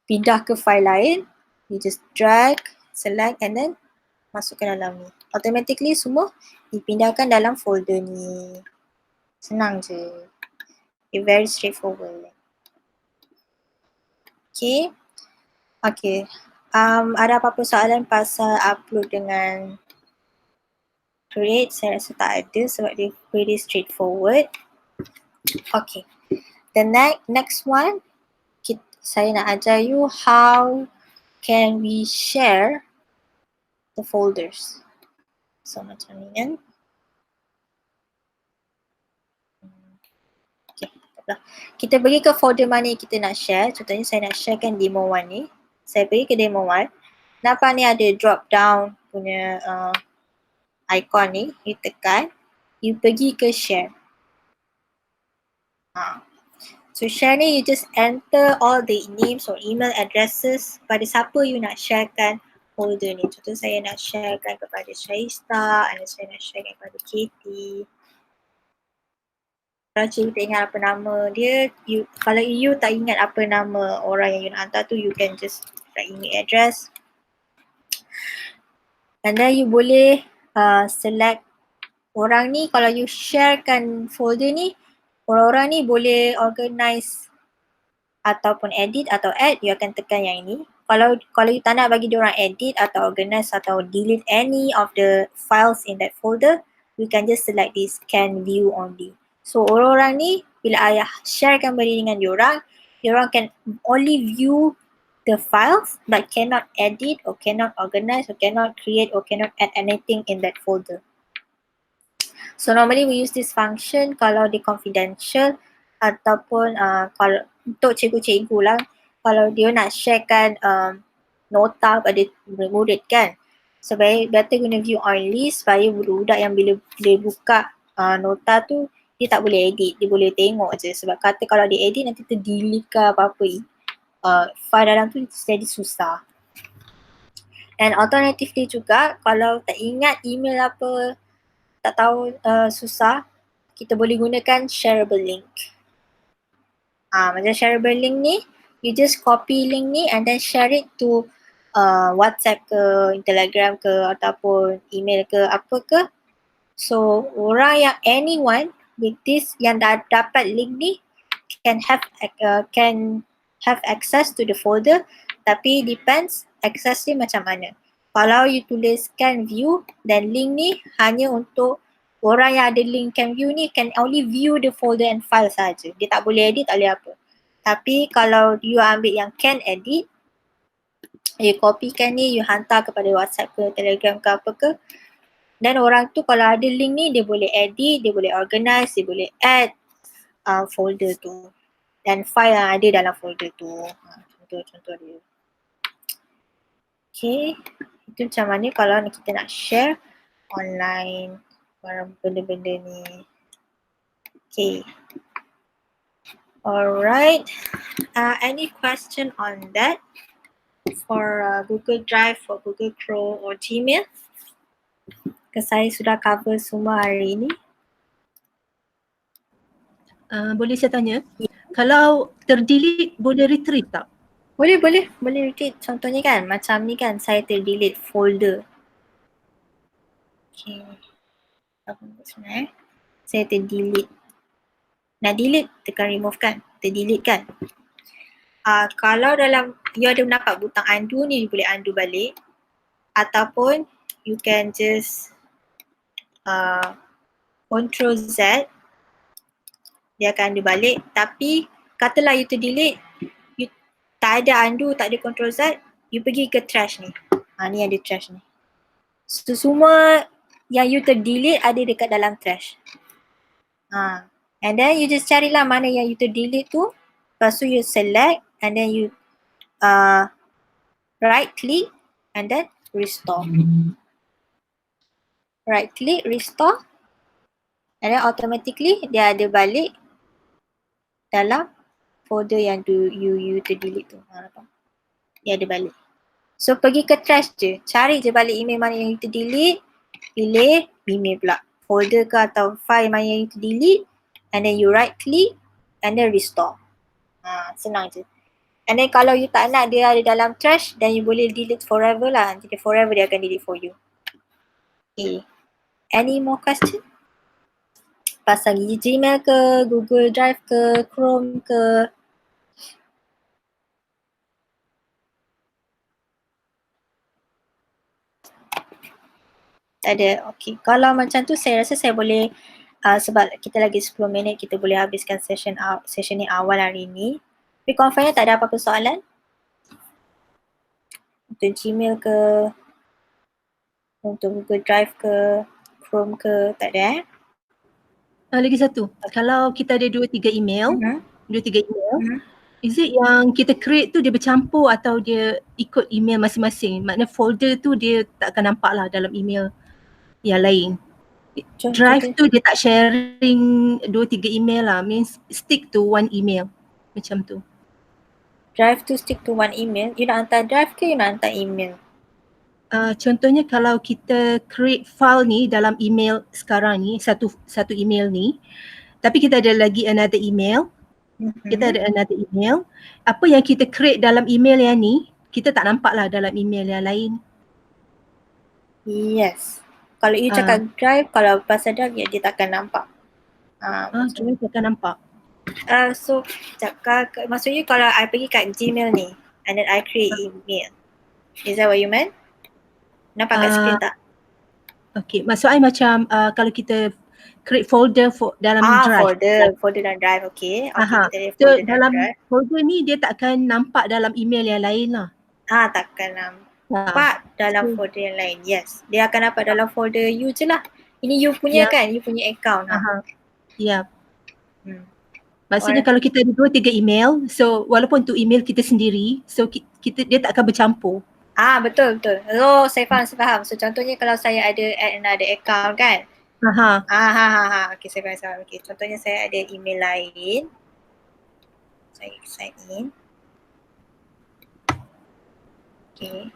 pindah ke file lain. You just drag, select and then masukkan dalam ni. Automatically semua dipindahkan dalam folder ni. Senang je. It's very straightforward. Okay. Ada apa-apa soalan pasal upload dengan Create? Saya rasa tak ada sebab dia pretty straightforward. Okay. The next one, saya nak ajar you how can we share the folders. So macam ni kan. Okay. Kita pergi ke folder mana yang kita nak share. Contohnya saya nak sharekan demo 1 ni. Saya pergi ke demo 1. Nampak ni ada drop down punya icon ni. You tekan. You pergi ke share. So share ni you just enter all the names or email addresses pada siapa you nak sharekan folder ni. Contoh saya nak sharekan kepada Syaista, and saya nak sharekan kepada Katie. Kalau cikgu tak ingat apa nama dia, kalau you tak ingat apa nama orang yang you nak hantar tu, you can just write email address. And then you boleh select orang ni. Kalau you sharekan folder ni, orang-orang ni boleh organize ataupun edit atau add, you akan tekan yang ini. Kalau you tak nak bagi dia orang edit atau organize atau delete any of the files in that folder, you can just select this can view only. So orang-orang ni bila ayah sharekan benda dengan diorang can only view the files but cannot edit or cannot organize or cannot create or cannot add anything in that folder. So normally we use this function kalau di confidential ataupun kalau untuk cikgu-cikgu lah, kalau dia nak sharekan nota pada murid kan. So better guna view only supaya budak-budak yang bila buka nota tu dia tak boleh edit, dia boleh tengok je. Sebab kata kalau dia edit nanti ter-delete ke apa-apa file dalam tu jadi susah. And alternatively juga kalau tak ingat email apa, tak tahu susah, kita boleh gunakan shareable link. Macam shareable link ni, you just copy link ni and then share it to WhatsApp ke, Telegram ke ataupun email ke apa ke. So orang yang anyone with this yang dapat link ni can have access to the folder, tapi depends access ni macam mana. Kalau you tuliskan view dan link ni hanya untuk orang yang ada link can view ni can only view the folder and file saja. Dia tak boleh edit, tak boleh apa. Tapi kalau you ambil yang can edit, you copykan ni, you hantar kepada WhatsApp ke, Telegram ke apa ke, dan orang tu kalau ada link ni dia boleh edit, dia boleh organize, dia boleh add folder tu dan file yang ada dalam folder tu. Contoh dia. Okay, itu macam mana kalau kita nak share online benda-benda ni. Okay. Alright. Any question on that for Google Drive, for Google Chrome or Gmail? Saya sudah cover semua hari ini. Boleh saya tanya? Kalau terdelete boleh retrieve tak? Boleh retrieve. Contohnya kan macam ni kan, saya terdelete folder. Okay. Apa sebenarnya? Saya terdelete. Nak delete, tekan remove kan? Terdelete kan? Kalau dalam you ada nampak butang undo ni, you boleh undo balik. Ataupun you can just Ctrl Z dia akan undo balik. Tapi katalah you terdelete, you tak ada undo, tak ada control Z, you pergi ke trash ni. Ni ada trash ni. So semua yang you terdelete ada dekat dalam trash. And then you just carilah mana yang you terdelete tu. Lepas tu you select and then you right click and then restore. Right click, restore, and then automatically dia ada balik dalam folder yang you terdelete tu. Dia ada balik. So pergi ke trash je, cari je balik email mana yang you terdelete, pilih email pula, folder ke atau file mana yang you terdelete, and then you right click and then restore. Senang je. And then kalau you tak nak dia ada dalam trash, then you boleh delete forever lah. Jadi forever dia akan delete for you. Okay. Any more question? Pasal Gmail ke, Google Drive ke, Chrome ke? Tak ada. Okay. Kalau macam tu saya rasa saya boleh sebab kita lagi 10 minit kita boleh habiskan session ni awal hari ni. Tapi confirmnya tak ada apa-apa soalan? Untuk Gmail ke, untuk Google Drive ke, Chrome ke, tak ada Lagi satu, kalau kita ada 2-3 email, is it yang kita create tu dia bercampur atau dia ikut email masing-masing? Maknanya folder tu dia tak akan nampak lah dalam email yang lain. Drive tu dia tak sharing 2-3 email lah, means stick to one email macam tu. Drive to stick to one email, you nak hantar drive ke you nak hantar email? Contohnya kalau kita create file ni dalam email sekarang ni, satu email ni, tapi kita ada lagi another email, apa yang kita create dalam email yang ni, kita tak nampak lah dalam email yang lain. Yes. Kalau you cakap drive, kalau pasal drive dia takkan nampak. Drive takkan nampak. So maksudnya kalau I pergi kat Gmail ni and then I create email, is that what you meant? Nampak kat screen tak? Okay, maksud I macam kalau kita create folder dalam drive. Folder dalam drive, okay. So dalam folder ni dia takkan nampak dalam email yang lain lah. Takkan nampak dalam folder yang lain, yes. Dia akan nampak dalam folder you je lah. Ini you punya kan, you punya account. Ya. Maksudnya kalau kita ada 2-3 email, so walaupun tu email kita sendiri, so dia tak akan bercampur. Betul. Oh, saya faham. So contohnya kalau saya ada another account kan. Okay, saya faham. Okay, contohnya saya ada email lain. Saya sign in. Okay.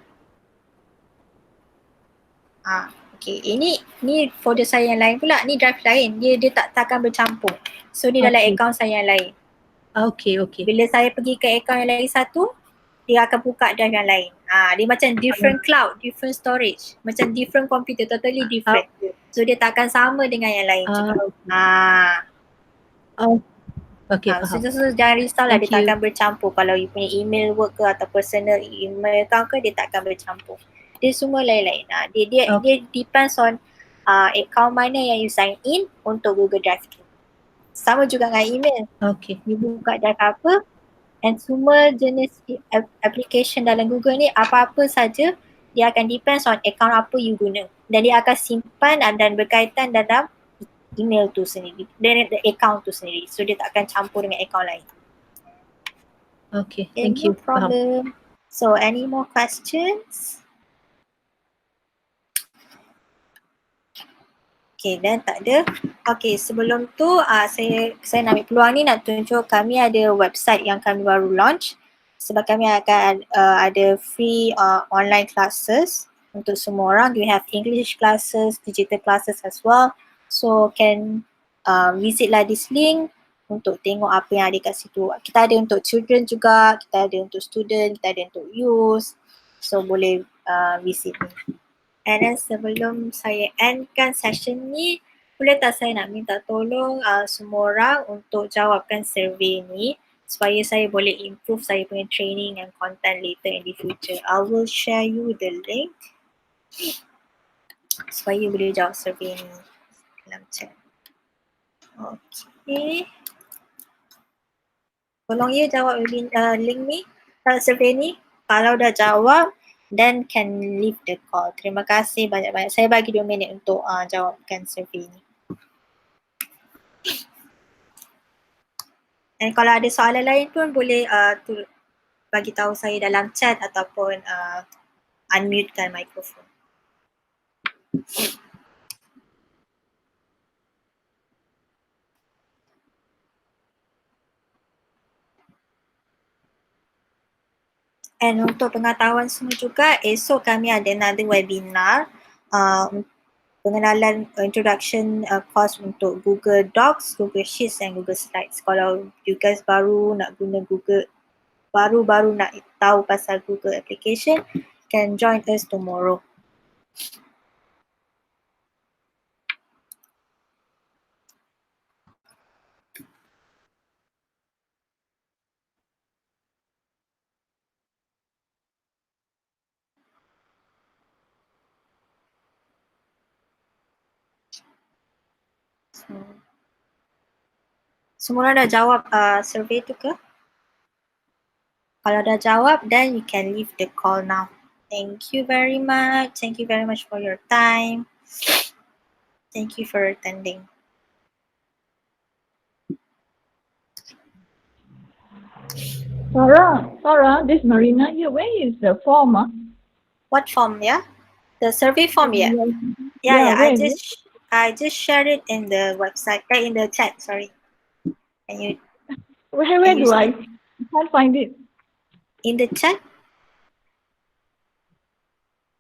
Okay, ini folder saya yang lain pula. Ni drive lain. Dia takkan bercampur. So ni dalam account saya yang lain. Okay. Bila saya pergi ke account yang lain satu, dia akan buka drive yang lain. Dia macam different cloud, different storage. Macam different computer, totally different. So dia takkan sama dengan yang lain juga. Okay, faham. So jangan risau lah, dia takkan bercampur. Kalau you punya email work ke atau personal email account ke, dia takkan bercampur. Dia semua lain-lain. Dia depends on account mana yang you sign in untuk Google Drive tu. Sama juga dengan email. Okay. You buka drive apa, and semua jenis application dalam Google ni apa-apa saja dia akan depends on account apa you guna. Dan dia akan simpan dan berkaitan dalam email tu sendiri, dan account tu sendiri. So dia tak akan campur dengan account lain. Okay, thank you. No problem. So any more questions? Okay, dan tak ada. Okay, sebelum tu saya nak ambil peluang ni nak tunjuk kami ada website yang kami baru launch. Sebab kami akan ada free online classes untuk semua orang. We have English classes, digital classes as well. So can visit lah this link untuk tengok apa yang ada kat situ. Kita ada untuk children juga, kita ada untuk student, kita ada untuk youth. So boleh visit ni. And then sebelum saya endkan session ni, boleh tak saya nak minta tolong semua orang untuk jawabkan survey ni supaya saya boleh improve saya punya training and content later in the future. I will share you the link supaya boleh jawab survey ni dalam chat. Okay. Tolong you jawab link ni, survey ni. Kalau dah jawab, then can leave the call. Terima kasih banyak-banyak. Saya bagi 2 minit untuk jawabkan survey ni. Dan kalau ada soalan lain pun boleh bagi tahu saya dalam chat ataupun unmutekan mikrofon. And untuk pengetahuan semua juga, esok kami ada another webinar pengenalan introduction course untuk Google Docs, Google Sheets dan Google Slides. Kalau you guys baru nak guna Google, baru nak tahu pasal Google application, can join us tomorrow. Semua dah jawab survey tu ke? Kalau dah jawab, then you can leave the call now. Thank you very much. Thank you very much for your time. Thank you for attending. Farah, this Marina here. Where is the form? What form, yeah? The survey form, yeah? Yeah, I just shared it in the website, in the chat, sorry. Can you? Where do I can't find it? In the chat?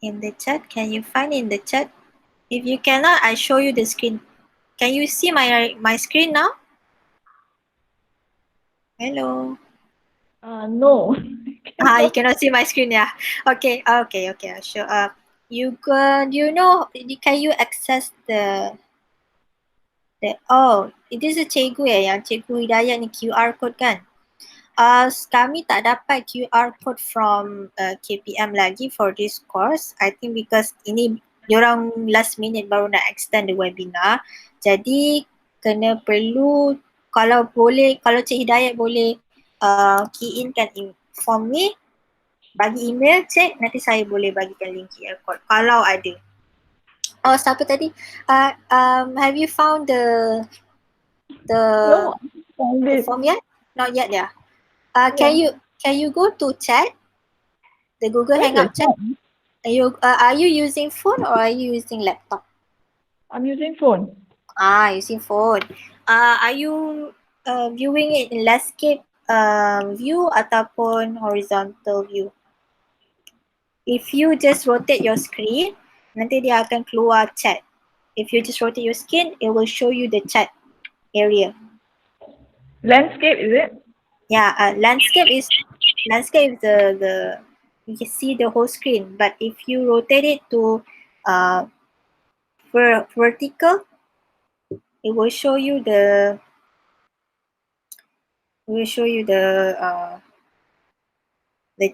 In the chat? Can you find in the chat? If you cannot, I show you the screen. Can you see my screen now? Hello? No. You cannot see my screen, yeah. Okay. Sure. You know, can you access the it is a cikgu yang Cikgu Hidayat ni QR code kan? Kami tak dapat QR code from KPM lagi for this course. I think because ini diorang last minute baru nak extend the webinar. Jadi kena perlu, kalau Cik Hidayat boleh key in kan form ni, bagi email cek, nanti saya boleh bagikan link QR code kalau ada. Siapa tadi? Have you found the form yet? Not yet, yeah. Can you go to chat? The Google Hangout chat? Are you using phone or are you using laptop? I'm using phone. Using phone. Are you viewing it in landscape view ataupun horizontal view? If you just rotate your screen, nanti dia akan keluar chat. If you just rotate your screen, it will show you the chat area. Landscape, is it? Yeah, landscape is the you can see the whole screen. But if you rotate it to vertical, it will show you the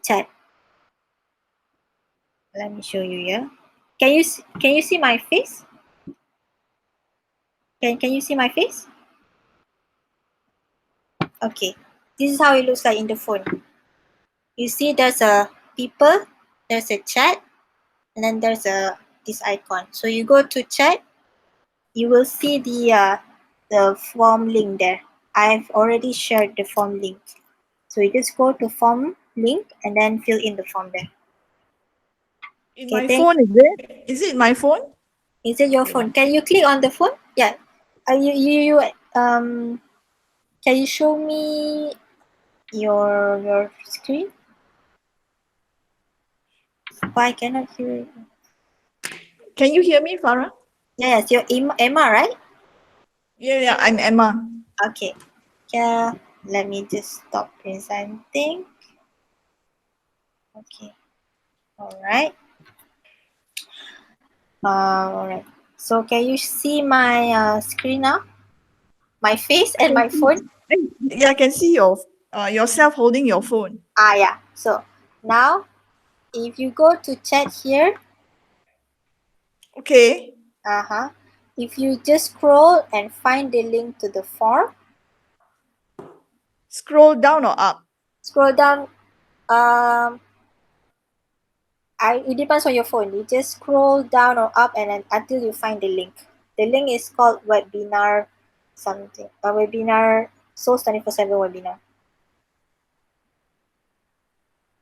chat. Let me show you, yeah. Can you see my face? Can you see my face? Okay. This is how it looks like in the phone. You see there's a people, there's a chat, and then there's this icon. So you go to chat, you will see the form link there. I've already shared the form link. So you just go to form link and then fill in the form there. In my phone, is it? Is it my phone? Is it your phone? Can you click on the phone? Yeah. Can you show me your screen? Why cannot hear you? Can you hear me, Farah? Yes, you're Emma, right? Yeah, I'm Emma. Okay. Yeah, let me just stop presenting. Okay. All right. So can you see my screen now? My face and my phone? Yeah, I can see yourself holding your phone. Yeah. So now, if you go to chat here. Okay. If you just scroll and find the link to the form. scroll down or up? Scroll down. It depends on your phone. You just scroll down or up and then until you find the link. The link is called webinar something. Webinar Souls 24/7 webinar.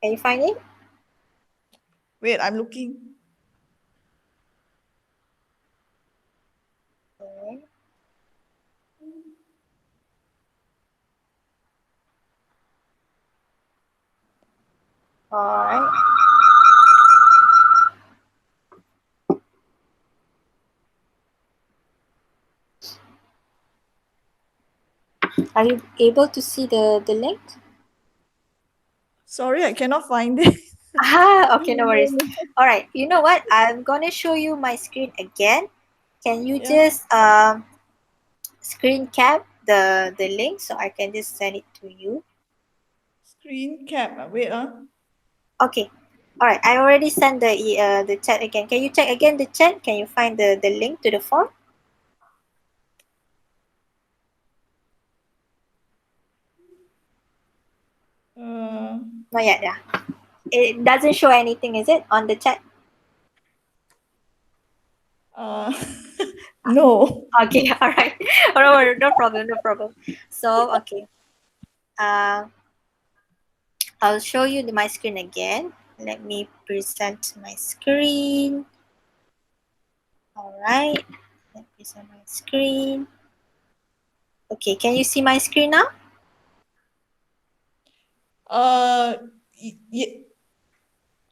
Can you find it? Wait, I'm looking. Okay. Alright. Are you able to see the link? Sorry, I cannot find it. Okay, no worries. All right, you know what? I'm gonna show you my screen again. Can you just screen cap the link so I can just send it to you? Screen cap. Wait. Okay. All right. I already sent the chat again. Can you check again the chat? Can you find the link to the form? Not yet. Yeah. It doesn't show anything, is it, on the chat? No. Okay. All right. No problem. No problem. So okay. I'll show you my screen again. Let me present my screen. All right. Let me present my screen. Okay. Can you see my screen now?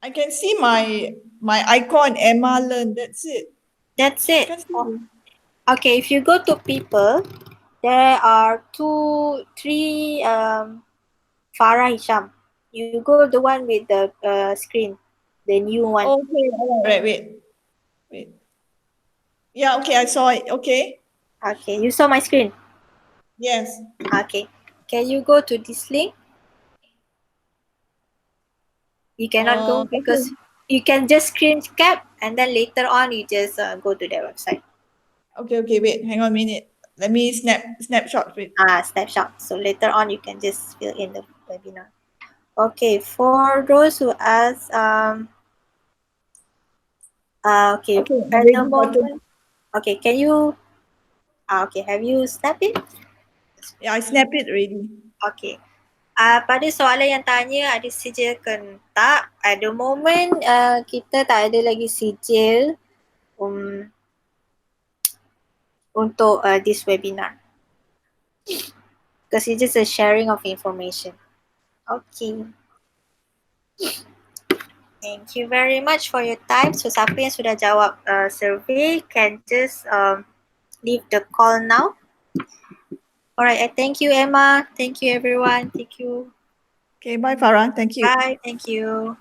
I can see my icon, Emma Learn. That's it. That's it. Oh. Okay, if you go to people, there are three Farah Hisham. You go the one with the screen, the new one. Okay, all right, wait. Yeah, okay, I saw it. Okay. Okay, you saw my screen? Yes. Okay. Can you go to this link? You cannot go because you can just screen cap and then later on you just go to their website. Okay, wait, hang on a minute. Let me snapshot it. Snapshot. So later on you can just fill in the webinar. Okay, for those who ask, okay, at the moment, okay, can you, okay, have you snapped it? Yeah, I snapped it already. Okay. Pada soalan yang tanya ada sijil ke tak, at the moment kita tak ada lagi sijil untuk this webinar. Because it's just a sharing of information. Okay. Thank you very much for your time. So siapa yang sudah jawab survey can just leave the call now. Alright, thank you Emma. Thank you everyone. Thank you. Okay, bye Farah. Thank you. Bye, thank you.